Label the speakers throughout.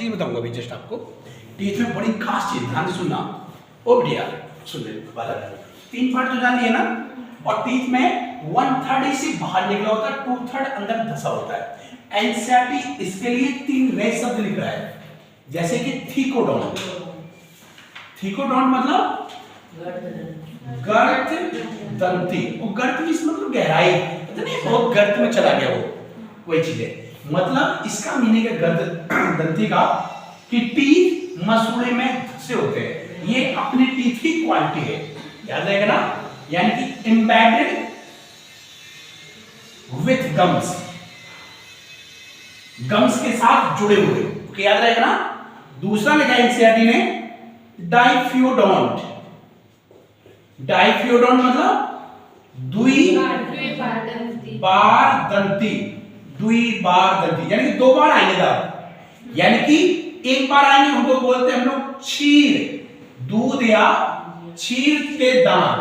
Speaker 1: चीज बताऊंगा अभी जस्ट आपको। टीथ में बड़ी खास चीज, ध्यान से सुनना। ओ बढ़िया, सुन ले वाला। 3 पार्ट तो जान लिए ना, और टीथ में 1/3 इसे बाहर निकला होता है, 2/3 अंदर धसा होता है। एनसीईआरटी इसके लिए 3 नए शब्द लिख रहा है, जैसे कि थीकोडोंट। थीकोडोंट मतलब गर्त दंती। वो गर्त मींस मतलब गहराई, पता नहीं बहुत गर्त में चला गया वो, वही चीज है। मतलब इसका मीनिंग है गर्त दंती का कि टीथ मसूड़े में धसे होते हैं। ये अपने टीथ की क्वालिटी है, याद रहेगा ना, यानी कि एम्बेडेड विथ गम्स, गम्स के साथ जुड़े हुए, ओके याद रहेगा ना। दूसरा लिखा एनसीईआरटी ने डाइफ्यूडोंट। डाइफ्यूडोंट मतलब द्विबारदंती, द्विबारदंती यानी कि 2 बार आएंगे दांत, यानी कि एक बार आएंगे उनको बोलते हैं हम लोग क्षीर, दूध या क्षीर के दांत।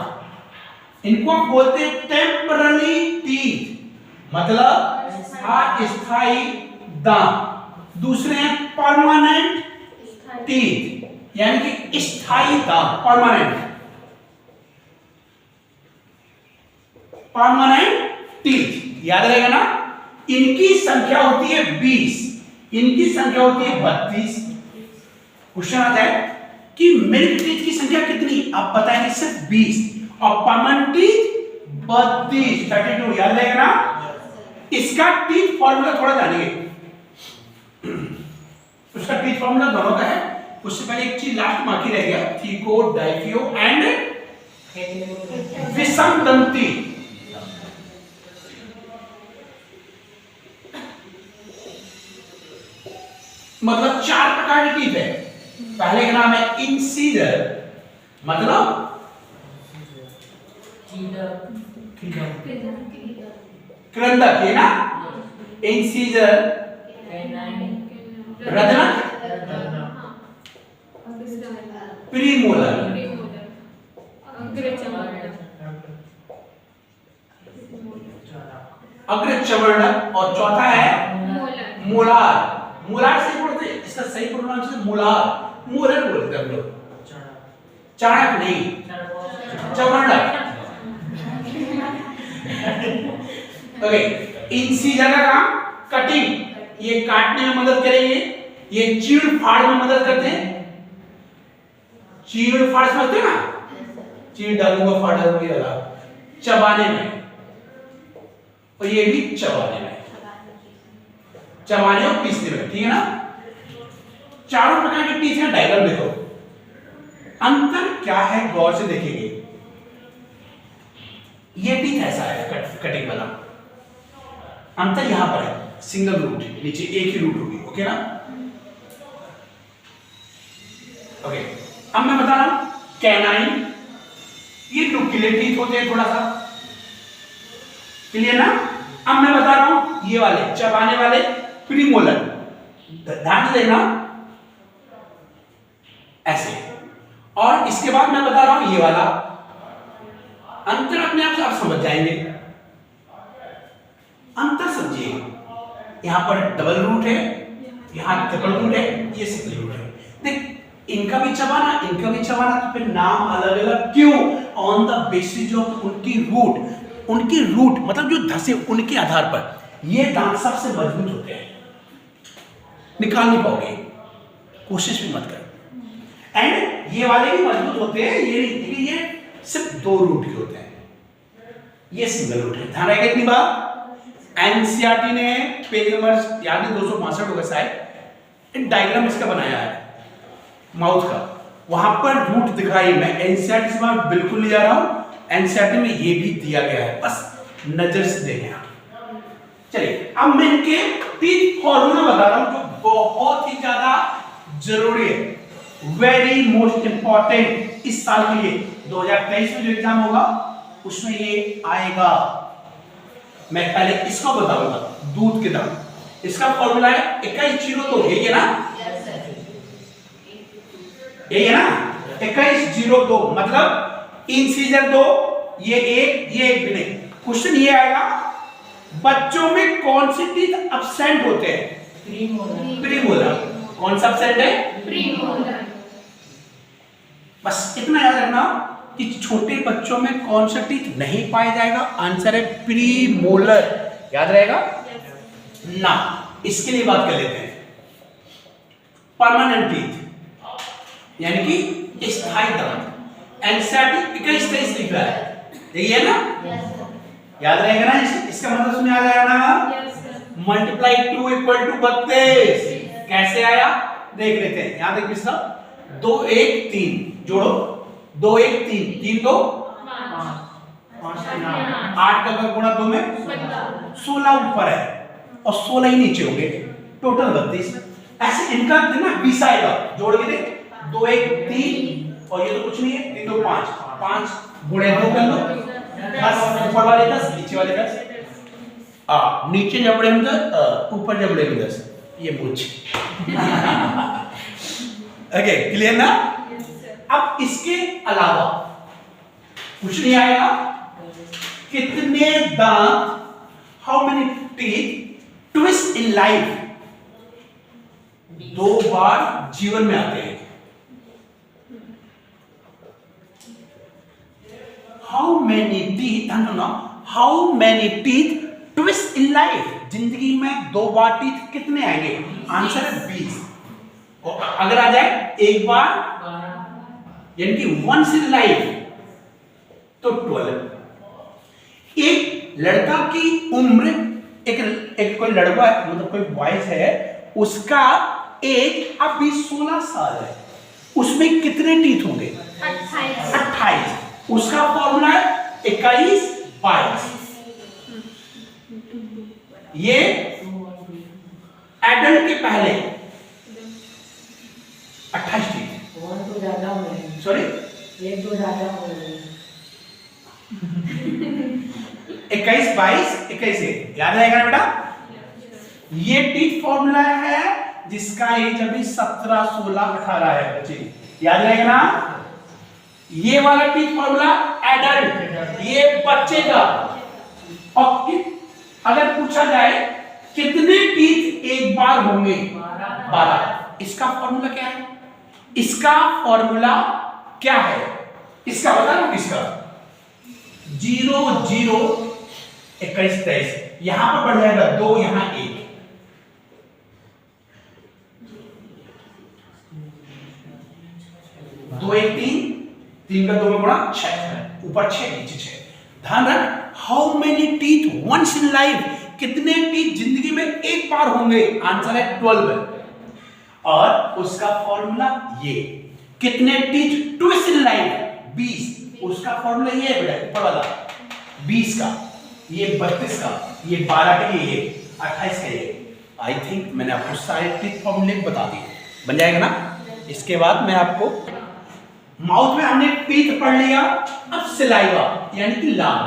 Speaker 1: इनको हम बोलते हैं टेम्पररी टीथ, मतलब अस्थायी दांत। दूसरे हैं परमानेंट टीथ, यानी कि स्थायी दांत, परमानेंट, परमानेंट टीथ, याद रहेगा ना। इनकी संख्या होती है 20, इनकी संख्या होती है 32। क्वेश्चन आता है कि मिल्क टीथ की संख्या कितनी, आप बताएंगे सिर्फ 20, और परमानेंट टीथ 32, 32, याद रहेगा ना। इसका टीथ फॉर्मूला थोड़ा जानिए, उसका टीथ फॉर्मूला दोनों का है। उससे पहले एक चीज लास्ट बाकी रह गया, थीको, डाइफ्यो एंड विषमदंती। मतलब 4 प्रकार की टीथ है। पहले का नाम है इंसीजर, मतलब कृंतक है ना, इंसीजर, रदनक, प्रीमोलर, अग्रचवर्णक, और चौथा है मोलार। मोलार से बोलते हैं, इसका सही प्रोनाउंसिएशन मोलार, मोलर बोलते हैं हम लोग, चाणक नहीं, चवर्णक। ओके, इंसीजर का काम कटिंग, ये काटने में मदद करेंगे, ये चीड़ फाड़ में मदद करते हैं। चीड़ फाड़ समझते हैं ना, चीड़ डालूंगा फाड़ डालूंगा वाला, चबाने में, और ये भी चबाने में, चबाने और पीसने में, ठीक है ना। चारों प्रकार के टीथ का डायग्राम देखो। अंतर क्या है गौर से देखेंगे। ये टीथ ऐसा है कटिंग वाला, अंतर यहां पर है, सिंगल रूट, नीचे एक ही रूट होगी, ओके ना। ओके, अब मैं बता रहा हूं कैनाइन, ये नुकीले टीथ होते हैं थोड़ा सा, क्लियर ना। अब मैं बता रहा हूं ये वाले चबाने वाले प्रीमोलर, ध्यान से देखना ऐसे। और इसके बाद मैं बता रहा हूं ये वाला, अंतर अपने आप से आप समझ जाएंगे। अंतर समझिए, यहां पर डबल रूट है, यहां ट्रिपल रूट है, ये सिंगल रूट है। देख, इनका भी चबाना, इनका भी चबाना, तो फिर नाम अलग अलग क्यों? ऑन द बेसिस ऑफ उनकी रूट, उनकी रूट मतलब जो धसे उनके आधार पर ये दांत सबसे मजबूत होते हैं, निकाल नहीं पाओगे, कोशिश भी मत करो। एंड ये वाले भी मजबूत होते हैं, ये नहीं, ये सिर्फ 2 रूट के होते हैं, ये सिंगल रूट है, ध्यान रहेगा इतनी बात। एनसीईआरटी ने पेज नंबर याद है 262 होगा शायद, एक डायग्राम इसका बनाया है माउथ का, वहां पर रूट दिखाई। मैं एनसीईआरटी से मैं बिल्कुल नहीं जा रहा हूं, एनसीईआरटी में ये भी दिया गया है, बस नजर से देखें आप। चलिए, अब मैं इनके 3 फॉर्मूला बता रहा हूं जो बहुत ही ज्यादा जरूरी है, वेरी मोस्ट इंपॉर्टेंट इस साल के लिए। 2023 में जो एग्जाम होगा उसमें ये आएगा। मैं पहले इसको बताऊंगा, दूध के दांत, इसका फॉर्मूला है 2102, यही है ना, यही है ना, 2102 मतलब इंसीजर 2, ये एक भी नहीं। क्वेश्चन ये आएगा, बच्चों में कौन से टीथ एब्सेंट होते हैं? प्रीमोलर, कौन सा एब्सेंट है?
Speaker 2: प्रीमोलर।
Speaker 1: बस इतना याद रखना कि छोटे बच्चों में कौन सा टीथ नहीं पाया जाएगा, आंसर है प्रीमोलर। याद रहेगा ना? इसके लिए बात कर लेते हैं परमानेंट टीथ यानी कि स्थायी दांत। एनसीईआरटी 21-23 लिख रहा है, यही है ना? याद रहेगा ना? इसका मतलब सुन याद आया ना? मल्टीप्लाई 2 इक्वल टू 32 कैसे आया देख लेते हैं। यहां देख मिश्रा 2 1 3 जोड़ो, 2 1 3 3 2 5 8 का गुणा 2 में 16 ऊपर है और 16 ही नीचे होंगे, टोटल 32। ऐसे इनका ना 20 आएगा, जोड़ के देख 2 1 3 और ये तो कुछ नहीं है, 3 2 5 5 गुणे 2 कर लो 10, ऊपर वाले 10 नीचे वाले 10, नीचे जबड़े में 10 ऊपर जबड़े में 10, ये मुझ ओके क्लियर ना? अब इसके अलावा कुछ नहीं आएगा। कितने दांत, how many teeth twist in life 2 बार जीवन में आते हैं। How many teeth, how many teeth twist in life, जिंदगी में 2 बार टीथ कितने आएंगे? आंसर है 20। और अगर आ जाए एक बार यानी कि वंस इन लाइफ तो 12। एक लड़का की उम्र, एक कोई लड़का है, मतलब कोई बॉयज है, उसका एज अभी 16 साल है, उसमें कितने टीथ होंगे? 28। उसका फॉर्मूला है 21 22। ये एडल्ट के पहले 28 टीथ, सॉरी 21 22 21 है, याद रहेगा ना बेटा? ये टीथ फॉर्मूला है जिसका एज अभी 17 16 18 है बच्चे, याद रहेगा ना? ये वाला टीथ फॉर्मूला एडल्ट, ये बच्चे का। और अगर पूछा जाए कितने टीथ एक बार होंगे? 12। इसका फॉर्मूला क्या है? इसका फॉर्मूला क्या है? इसका बता दो, इसका 0 0 21 23, यहां पर बढ़ जाएगा 2, यहां 1, दो 1 3 3 का 2 में गुणा 6, ऊपर 6 नीचे 6। ध्यान रख, how many teeth once in life, कितने टीथ जिंदगी में एक बार होंगे? आंसर है 12। और उसका फॉर्मूला ये, कितने टीथ ट्विस्ट इन लाइफ 20, उसका फॉर्मूला ये है बेटा, ऊपर वाला 20 का, ये 32 का, ये 12 का, ये 28 का। ये आई थिंक मैंने आपको सारे टीथ फॉर्मूले बता दिए, बन जाएगा ना? इसके बाद मैं आपको माउथ में हमने टीथ पढ़ लिया, अब सलाइवा यानी कि लार।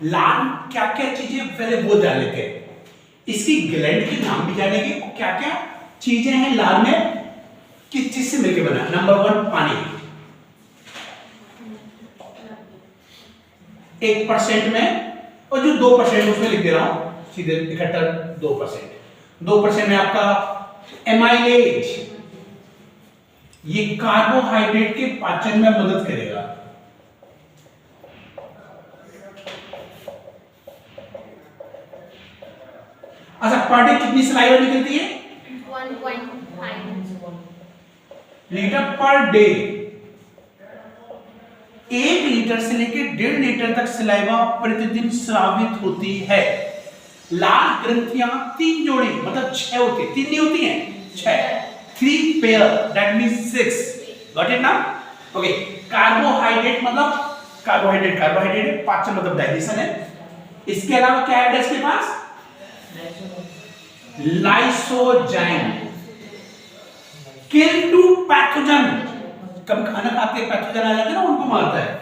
Speaker 1: लार क्या क्या चीजें पहले वो जान लेते हैं, इसकी ग्लैंड के नाम भी जानेंगे, क्या क्या चीजें हैं लार में, किस चीज से मिलकर बना। नंबर 1 पानी, 1% में, और जो 2% उसमें लिख दे रहा हूं सीधे इकट्ठा 2% में आपका एमाइलेज, ये कार्बोहाइड्रेट के पाचन में मदद करेगा। अच्छा, पर डे कितनी सलाइवा निकलती है?
Speaker 2: 1.5
Speaker 1: लीटर पर डे। 1 लीटर से लेकर 1.5 लीटर तक सलाइवा प्रतिदिन स्रावित होती है। लाल ग्रंथियां 3 जोड़ी, मतलब 6 होती है, 3 नहीं होती हैं, 6, 3 pair, that means 6। Got it ना? ओके, कार्बोहाइड्रेट मतलब कार्बोहाइड्रेट पाचन मतलब डाइजेशन है। इसके अलावा क्या है इसके पास? लाइसोजाइम, किल टू पैथोजन, कभी खाना खाते पैथोजन आ जाते हैं ना, उनको मारता है।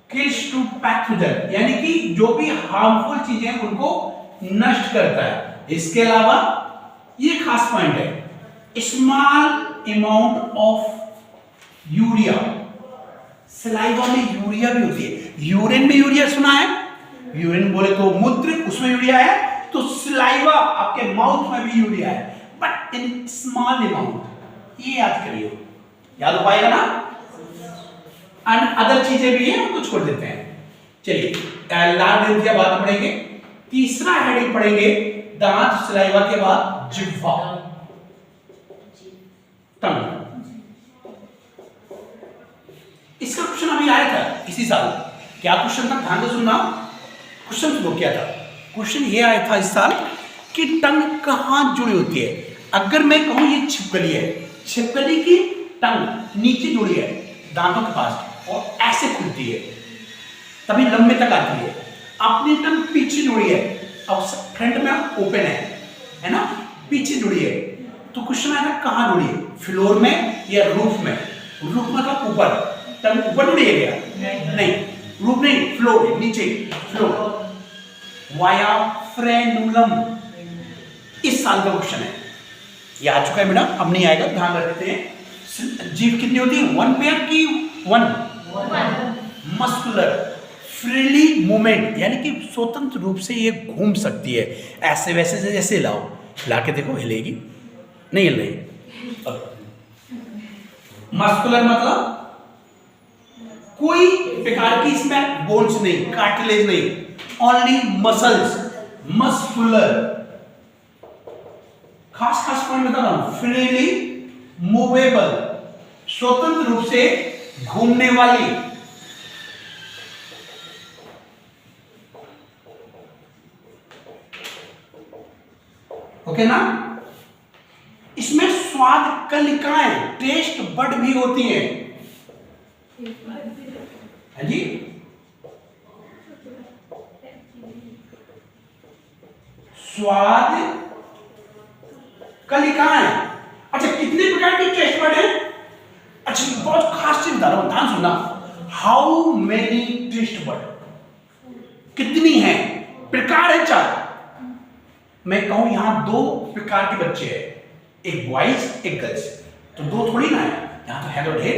Speaker 1: किल्स टू पैथोजन यानी कि जो भी हार्मफुल चीजें उनको नष्ट करता है। इसके अलावा ये खास पॉइंट है, small amount of urea, saliva में यूरिया भी होती है। यूरिन में यूरिया सुना है? यूरिन बोले तो मूत्र, उसमें यूरिया है, तो सलाइवा आपके माउथ में भी यूरिया है। But fat in small amount, ये याद करिए, याद हो पाएगा ना। एंड अदर चीजें भी हैं, उनको छोड़ देते हैं। चलिए लाल ग्रंथियां बाद पढ़ेंगे। तीसरा हेडिंग पढ़ेंगे दांत सलाइवा के बाद जिह्वा, टंग। इसका क्वेश्चन अभी आया था इसी साल। क्या क्वेश्चन था, ध्यान से सुनना। क्वेश्चन तो क्या था, क्वेश्चन ये आया था इस साल कि टंग कहां जुड़ी होती है। अगर मैं कहूं ये छिपकली है, छिपकली की टंग नीचे जुड़ी है दांतों के पास और ऐसे खुलती है, तभी लंबे तक आती है। अपनी टंग पीछे जुड़ी है, अब फ्रंट में ओपन है ना, पीछे जुड़ी है। तो क्वेश्चन आया था कहां जुड़ी है, फ्लोर में या रूफ में। रूफ मतलब ऊपर, टंग ऊपर जुड़ी है क्या? नहीं, रूफ नहीं, फ्लोर, नीचे फ्लोर। वाया फ्रेनुलम इस साल का क्वेश्चन है, ये आ चुका है बेटा, अब नहीं आएगा, ध्यान रख देते हैं। जीभ कितनी होती है, वन पेयर की वन। मस्कुलर फ्रीली मूवमेंट, यानी कि स्वतंत्र रूप से ये घूम सकती है, ऐसे वैसे से, जैसे लाओ, ला के देखो, हिलेगी नहीं, हिल रही। मस्कुलर मतलब कोई प्रकार की इसमें बोन्स नहीं, कार्टिलेज नहीं, ओनली मसल्स, मस्कुलर। खास खास पॉइंट बता रहा हूं, फ्रीली मूवेबल, स्वतंत्र रूप से घूमने वाली। ओके ना। इसमें स्वाद कलिकाएं, टेस्ट बड भी होती हैं, है जी। स्वाद कलिकाएं। अच्छा, कितने प्रकार के टेस्ट बड हैं? अच्छा, बहुत खास चीज बता रहा हूं, ध्यान सुनना। हाउ मेनी टेस्ट बड, कितनी है? प्रकार है 4। मैं कहूं यहां 2 प्रकार के बच्चे हैं, एक बॉयज एक गर्ल्स, तो 2 थोड़ी ना है, यहां तो है तो ढेर।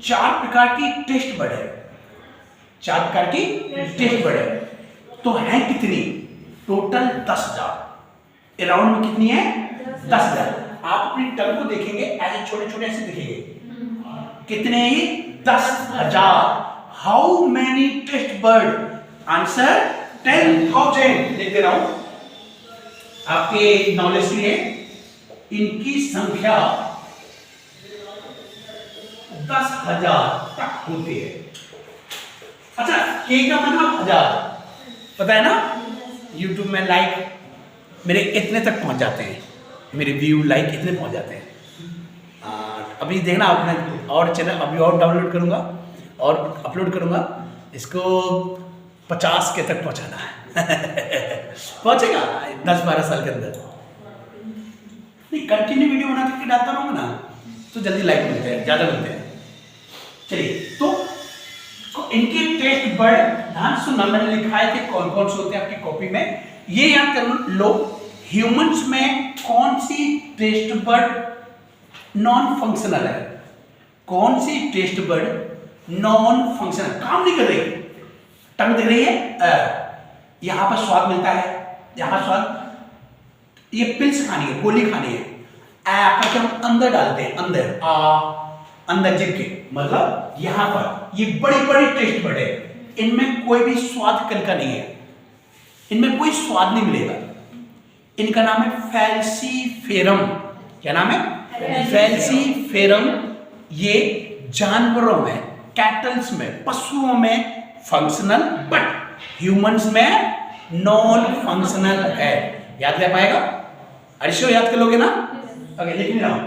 Speaker 1: 4 प्रकार की टेस्ट बड है, 4 प्रकार की टेस्ट बड है। तो है कितनी? टोटल 10,000। अराउंड में कितनी है? 10,000। आप अपनी टंग को देखेंगे, ऐसे छोटे छोटे ऐसे दिखेंगे, कितने ही? 10,000। How many taste bud? Answer 10,000। लिख दे रहा हूं आपके नॉलेज के लिए। इनकी संख्या 10,000 तक होती है। अच्छा, के का मतलब 1000, पता है ना। YouTube में लाइक मेरे इतने तक पहुंच जाते हैं, मेरे व्यू लाइक इतने पहुंच जाते हैं। अभी देखना, आपने और चैनल अभी और डाउनलोड करूंगा और अपलोड करूंगा, इसको 50 के तक पहुंचाना है। पहुंचेगा 10-12 साल के अंदर। नहीं, कंटिन्यू वीडियो बना के डालता रहूंगा ना, तो जल्दी लाइक मिलते हैं, ज्यादा मिलते हैं। चलिए, तो इनके टेस्ट बर्ड, ध्यान सुनना, मैंने लिखाए थे कौन कौन से होते हैं आपकी कॉपी में, ये याद कर लो। ह्यूमंस में कौन सी टेस्ट बर्ड नॉन फंक्शनल है? कौन सी टेस्ट बर्ड नॉन फंक्शनल, काम नहीं कर रही? टंग दिख रही है, यहां पर स्वाद मिलता है, यहां स्वाद, ये पिल्स खानी है, गोली खानी है, करके हम अंदर डालते हैं, अंदर जिभ के, मतलब यहां पर ये बड़ी बड़ी टेस्ट बर्ड है, इनमें कोई भी स्वाद कलिका नहीं है, इनमें कोई स्वाद नहीं मिलेगा। इनका नाम है फैल्सीफेरम। क्या नाम है? फैल्सीफेरम। ये जानवरों में, कैटल्स में, पशुओं में फंक्शनल, बट ह्यूमंस में नॉन फंक्शनल है। याद कर पाएगा? अरिशो याद कर लोगे ना? ओके, लिख रहा हूं।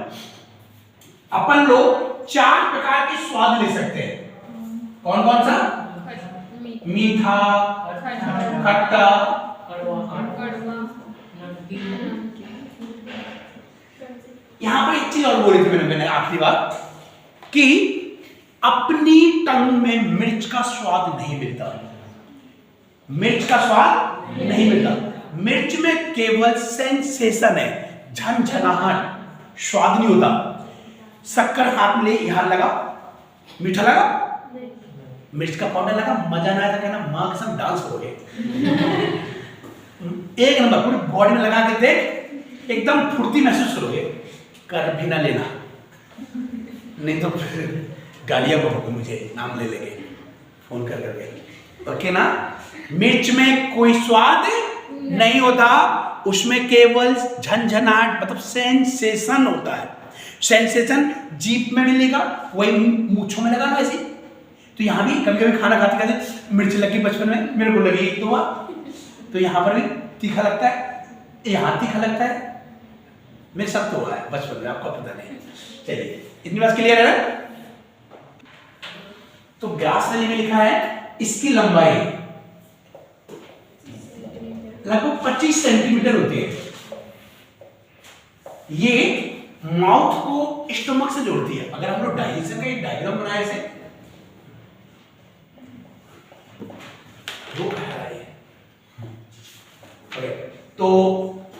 Speaker 1: अपन लोग 4 प्रकार के स्वाद ले सकते हैं। कौन कौन सा? मीठा, खट्टा, यहां पर एक चीज और बोली थी मैंने आखिरी बात, कि अपनी टंग में मिर्च का स्वाद नहीं मिलता। मिर्च का स्वाद नहीं मिलता। मिर्च में केवल सेंसेशन है, झनझनाहट, स्वाद नहीं होता। शक्कर हाथ में यहां लगा, मीठा लगा, मिर्च का पाउडर लगा, मजा ना आया तो कहना मां कसम डांस करोगे। एक नंबर, पूरी बॉडी में लगा के देख, एकदम फुर्ती महसूस करोगे, कर भी ना लेना, नहीं तो फिर गालियां बकोगे, मुझे नाम ले लेंगे फोन कर करके, ओके ना। मिर्च में कोई स्वाद नहीं होता, उसमें केवल झंझनाहट मतलब सेंसेशन होता है। सेंसेशन जीभ में मिलेगा, वही मूंछों में लगा ना ऐसे। तो यहाँ भी कभी कभी खाना खाते खाते मिर्च लगी, बचपन में मेरे को लगी एक दो बार, तो यहाँ पर भी तीखा लगता है, यहाँ तीखा लगता है, मेरे साथ तो हुआ है बचपन में, आपको पता नहीं। चलिए इतनी बात क्लियर है ना। तो ग्रास नली में लिखा है इसकी लंबाई लगभग 25 सेंटीमीटर होती है। ये माउथ को स्टमक से जोड़ती है। अगर हम लोग डाइजेशन का एक डायग्राम बनाए से तो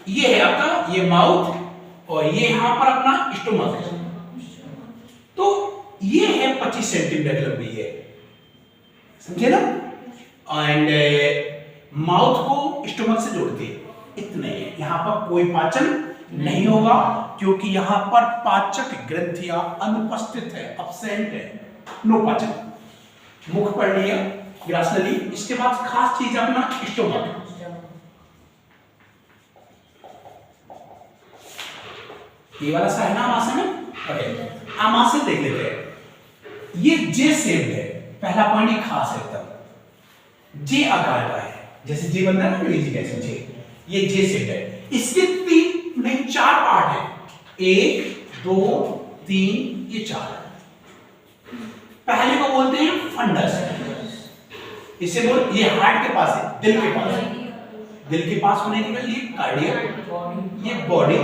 Speaker 1: ये है आपका ये माउथ और ये यहां पर अपना स्टमक है। तो ये है 25 सेंटीमीटर लंबी है, समझे ना। एंड माउथ को स्टमक से जोड़ती है। इतने यहां पर कोई पाचन नहीं होगा क्योंकि यहां पर पाचक ग्रंथियां अनुपस्थित है, अब्सेंट है, नो पाचन। मुख पढ़ लिया ग्रास नली। इसके बाद खास चीज अपना स्टमक। ये वाला सा है ना आमाशय में, आमाशय देख लेते हैं। ये जे शेप है, पहला पॉइंट ये खास है एकदम, जे आकार का है, जैसे जे बनता है ना जी कैसे जे, ये जे शेप है। इसके 3 नहीं 4 पार्ट है, 1 2 3 ये 4। पहले को बोलते हैं फंडस, इसे बोल, ये हार्ट के पास है, दिल के पास है, दिल के पास होने के लिए कार्डियक, ये बॉडी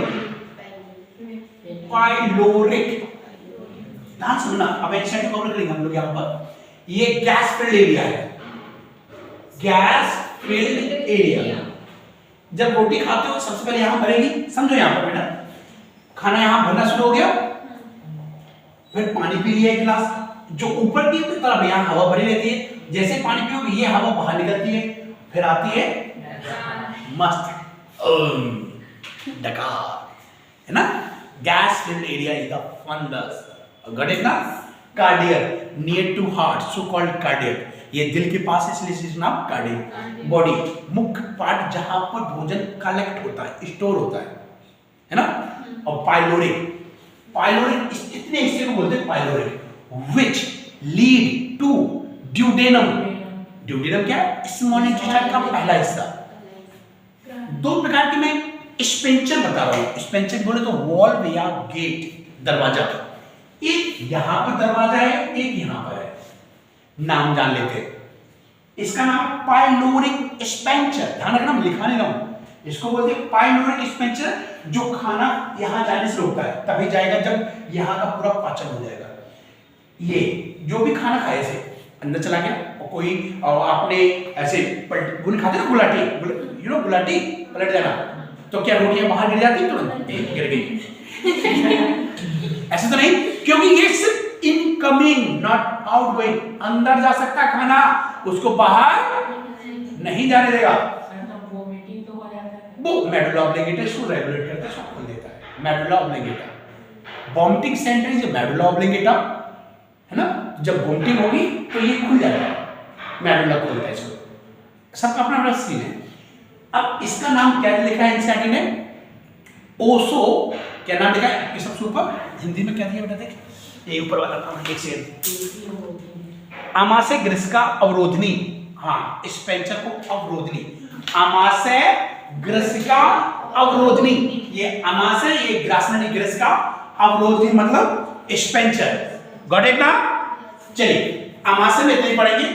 Speaker 1: पाइलोरिक। ध्यान सुनना, अब एक सेकंड कवर करेंगे हम लोग यहां पर। ये गैस फिल्ड एरिया है, गैस फिल्ड एरिया। जब रोटी खाते हो सबसे पहले यहां भरेगी, समझो यहां पर बेटा, खाना यहां भरना शुरू हो गया, फिर पानी पी लिया एक गिलास, जो ऊपर की तरफ यहां हवा भरी रहती है, जैसे पानी पियोगे ये हवा बाहर निकलती है, फिर आती है मस्त डकार, है ना। Gas filled area is the fundus, got it ना। Cardiac near to heart, so called cardiac, ये दिल के पास इसलिए इसका नाम कार्डियक। बॉडी मुख्य पार्ट जहां पर भोजन कलेक्ट होता है, स्टोर होता है ना। और पाइलोरिक, पाइलोरिक इतने हिस्से को बोलते हैं pyloric, which lead to duodenum. Duodenum क्या है? स्मॉल इंटेस्टाइन का पहला हिस्सा। 2 प्रकार के मैं स्पेंचर बता रहा हूं। स्पेंचर बोले तो वॉल्व या गेट, दरवाजा। एक यहां पर दरवाजा है, एक यहां पर है, नाम जान लेते हैं। इसका नाम पाइलोरिक स्पेंचर, ध्यान रखना लिखा नहीं रहा हूं। इसको बोलते हैं पाइलोरिक स्पेंचर, जो खाना यहां जाने से रोकता है, तभी जाएगा जब यहां का पूरा पाचन हो जाएगा। ये जो भी खाना खाए से अंदर चला गया, और कोई आपने ऐसे गुल खाते ना, गुलाटी, यू नो गुलाटी, पलट जाना, तो क्या रोटियां बाहर गिर जाती तुरंत? गिर गई। ऐसे तो नहीं, क्योंकि ये सिर्फ इनकमिंग नॉट आउटगोइंग, अंदर जा सकता है खाना, उसको बाहर नहीं जाने देगा। वो मेडुला ऑब्लिंगेटा इसको रेगुलेट करता है, इसको खोल देता है। Medulla oblongata vomiting centre is medulla oblongata, है ना। जब वॉमिटिंग होगी तो ये खुल जाएगा, मेडुला खोलता है इसको। सबका अपना अपना सीन है। अब इसका नाम क्या लिखा है एनसीईआरटी ने? ओसो, क्या नाम लिखा है सबसे ऊपर? हिंदी में क्या दिया बेटा देख, ये ऊपर वाला नाम, एक सेकंड। आमाशय ग्रसिका अवरोधनी, हाँ स्पेंचर को अवरोधनी, आमाशय ग्रसिका अवरोधनी, ये आमाशय, ये ग्रास नली ग्रसिका अवरोधनी मतलब स्पेंचर, गॉट इट ना। चलिए आमाशय में इतने पढ़ेंगे।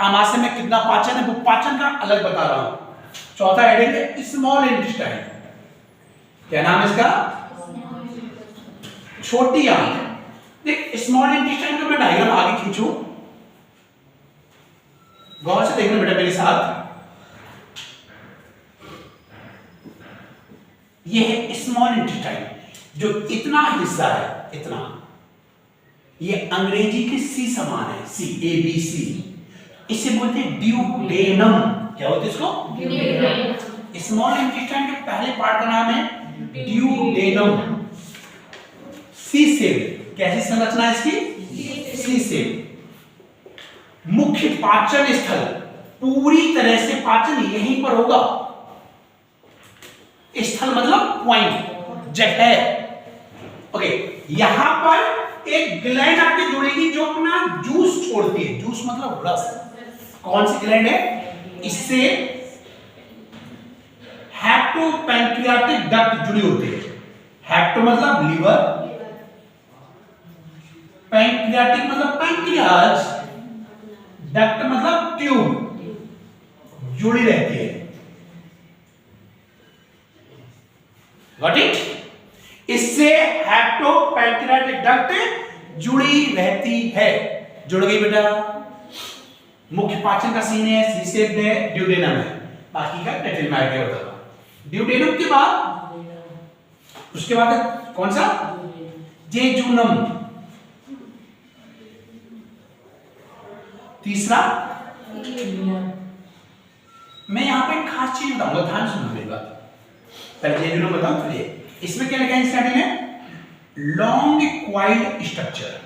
Speaker 1: आमाशय में कितना पाचन है वो पाचन का अलग बता रहा हूं। चौथा हेडिंग है स्मॉल इंटेस्टाइन, क्या नाम है इसका? छोटी आंत। देख स्मॉल इंटेस्टाइन का मैं डायग्राम आगे खींचूं, गौर से देखना बेटा मेरे साथ। ये है स्मॉल इंटेस्टाइन, जो इतना हिस्सा है, इतना, ये अंग्रेजी के सी समान है, सी, ए बी सी। इसे बोलते हैं ड्यूडेनम। क्या बोलते हैं इसको? स्मॉल इंटेस्टाइन के पहले पार्ट का नाम है ड्यूडेनम, सी शेप। कैसी संरचना है इसकी? सी शेप। मुख्य पाचन स्थल, पूरी तरह से पाचन यहीं पर होगा। स्थल मतलब पॉइंट, जगह। ओके, यहां पर एक ग्लैंड आपकी जुड़ेगी जो अपना जूस छोड़ती है। जूस मतलब रस। कौन सी ग्लैंड है? इससे हेप्टोपैंक्रियाटिक डक्ट जुड़ी होती है। हेप्टो मतलब लीवर, पैंक्रियाटिक मतलब पैंक्रियाज, डक्ट मतलब ट्यूब, जुड़ी रहती है। Got it? इससे हेप्टोपैंक्रियाटिक डक्ट जुड़ी रहती है। जुड़ गई बेटा। मुख्य पाचन का सीन है, सी शेप्ड है, ड्यूडेनम है। बाकी का डिटेल में आगे बताऊंगा। ड्यूडेनम के बाद उसके बाद है कौन सा? जेजुनम। तीसरा, मैं यहां पे एक खास चीज बताऊंगा, ध्यान सुनो मेरी बात। पहले जेजुनम बताओ। चलिए, इसमें क्या लिखा है स्टार्टिंग में? लॉन्ग क्वाइल्ड स्ट्रक्चर,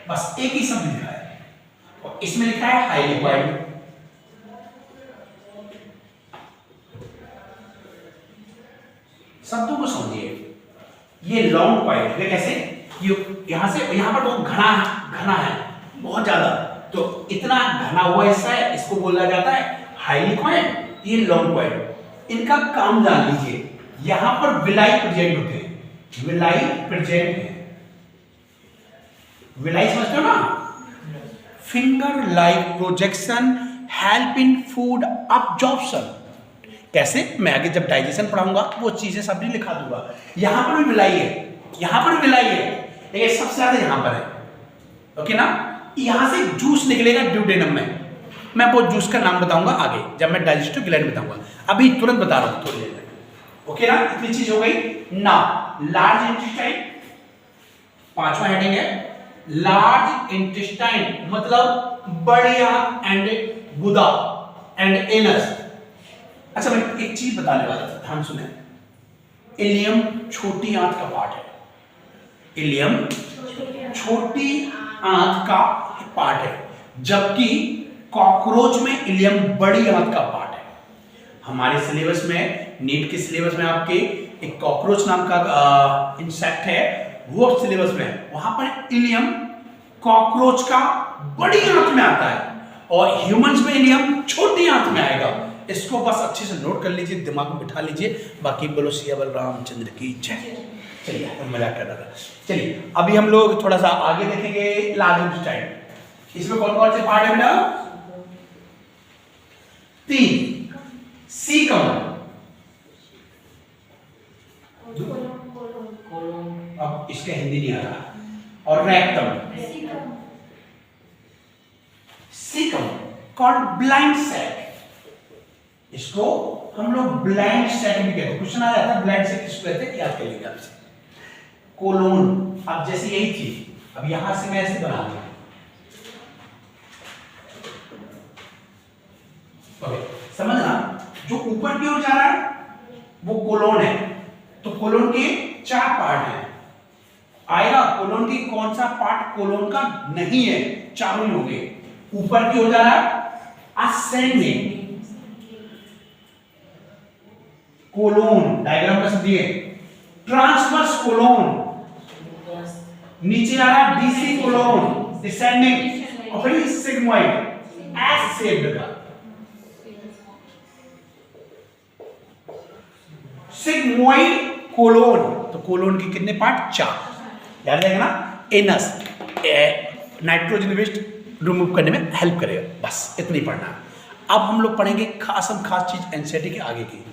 Speaker 1: बस एक ही शब्द लिखा है। और इसमें लिखा है हाईली क्वाइल्ड। शब्दों को समझिए। ये लॉन्ग क्वाइल्ड है, कैसे? ये यहां से यहां पर बहुत घना है, बहुत ज्यादा। तो इतना घना हुआ हिस्सा है, इसको बोला जाता है हाईली क्वाइल्ड, ये लॉन्ग क्वाइल्ड। इनका काम जान लीजिए। यहां पर विलाई प्रेजेंट होते हैं, विलाई प्रेजेंट है। विलाई समझते हो ना? Finger like projection help in food absorption. कैसे? मैं आगे जब डाइजेशन पढ़ाऊंगा वो चीजें सब भी लिखा दूंगा। यहां पर भी विलाई है, यहां पर भी विलाई है, लेकिन सबसे ज्यादा यहां पर है। ओके ना? यहां से जूस निकलेगा ड्यूडेनम में। मैं वो जूस का नाम बताऊंगा आगे, जब मैं डाइजेस्टिव ग्लैंड बताऊंगा। अभी तुरंत बता रहा हूं थोड़ी देर में। ओके ना? इतनी चीज हो गई ना। लार्ज इंटेस्टाइन, पांचवा हेडिंग है लार्ज इंटेस्टाइन, मतलब बड़ी आंत एंड गुदा एंड एनस। अच्छा, मैं एक चीज बताने वाला था, ध्यान सुने। इलियम छोटी आंत का पार्ट है। इलियम छोटी आंत का पार्ट है, जबकि कॉकरोच में इलियम बड़ी आंत का पार्ट है। हमारे सिलेबस में, नीट के सिलेबस में आपके एक कॉकरोच नाम का इंसेक्ट है, वो सिलेबस में है। वहां पर इलियम कॉकरोच का बड़ी आंत में आता है, और ह्यूमंस में इलियम छोटी आंत में आएगा। इसको बस अच्छे से नोट कर लीजिए, दिमाग में बिठा लीजिए। बाकी बोलो सिया बलरामचंद्र की जय। चलिए, मजाक कर रहा था। चलिए, अभी हम लोग थोड़ा सा आगे देखेंगे लार्ज इंटेस्टाइन। इसमें कौन कौन से पार्ट है बेटा? 3। सीकम, अब इसका हिंदी नहीं आ रहा, और rectum. Caecum called blind sac, इसको हम लोग ब्लाइंड सैक भी कहते हैं। क्वेश्चन आ जाता है ब्लाइंड सैक किसको कहते हैं, याद कर लीजिए आपसे। कोलोन, अब जैसे यही थी, अब यहां से मैं ऐसे बना दूंगा। समझना, जो ऊपर की ओर जा रहा है वो कोलोन है। तो कोलोन के 4 पार्ट हैं। आएगा कोलोन की कौन सा पार्ट कोलोन का नहीं है? चारों ही हो गए। ऊपर की ओर जा रहा है असेंडिंग कोलोन, डायग्राम का समझिए। ट्रांसवर्स कोलोन, नीचे आ रहा डीसी कोलोन, डिसेंडिंग, और फिर सिग्मोइड एस शेप्ड का। सिग्मोइड कोलोन, तो कोलोन के कितने पार्ट? 4। याद रहेगा ना? एनस नाइट्रोजन वेस्ट रिमूव करने में हेल्प करेगा। बस इतनी पढ़ना। अब हम लोग पढ़ेंगे खास चीज एनसीईआरटी के आगे की।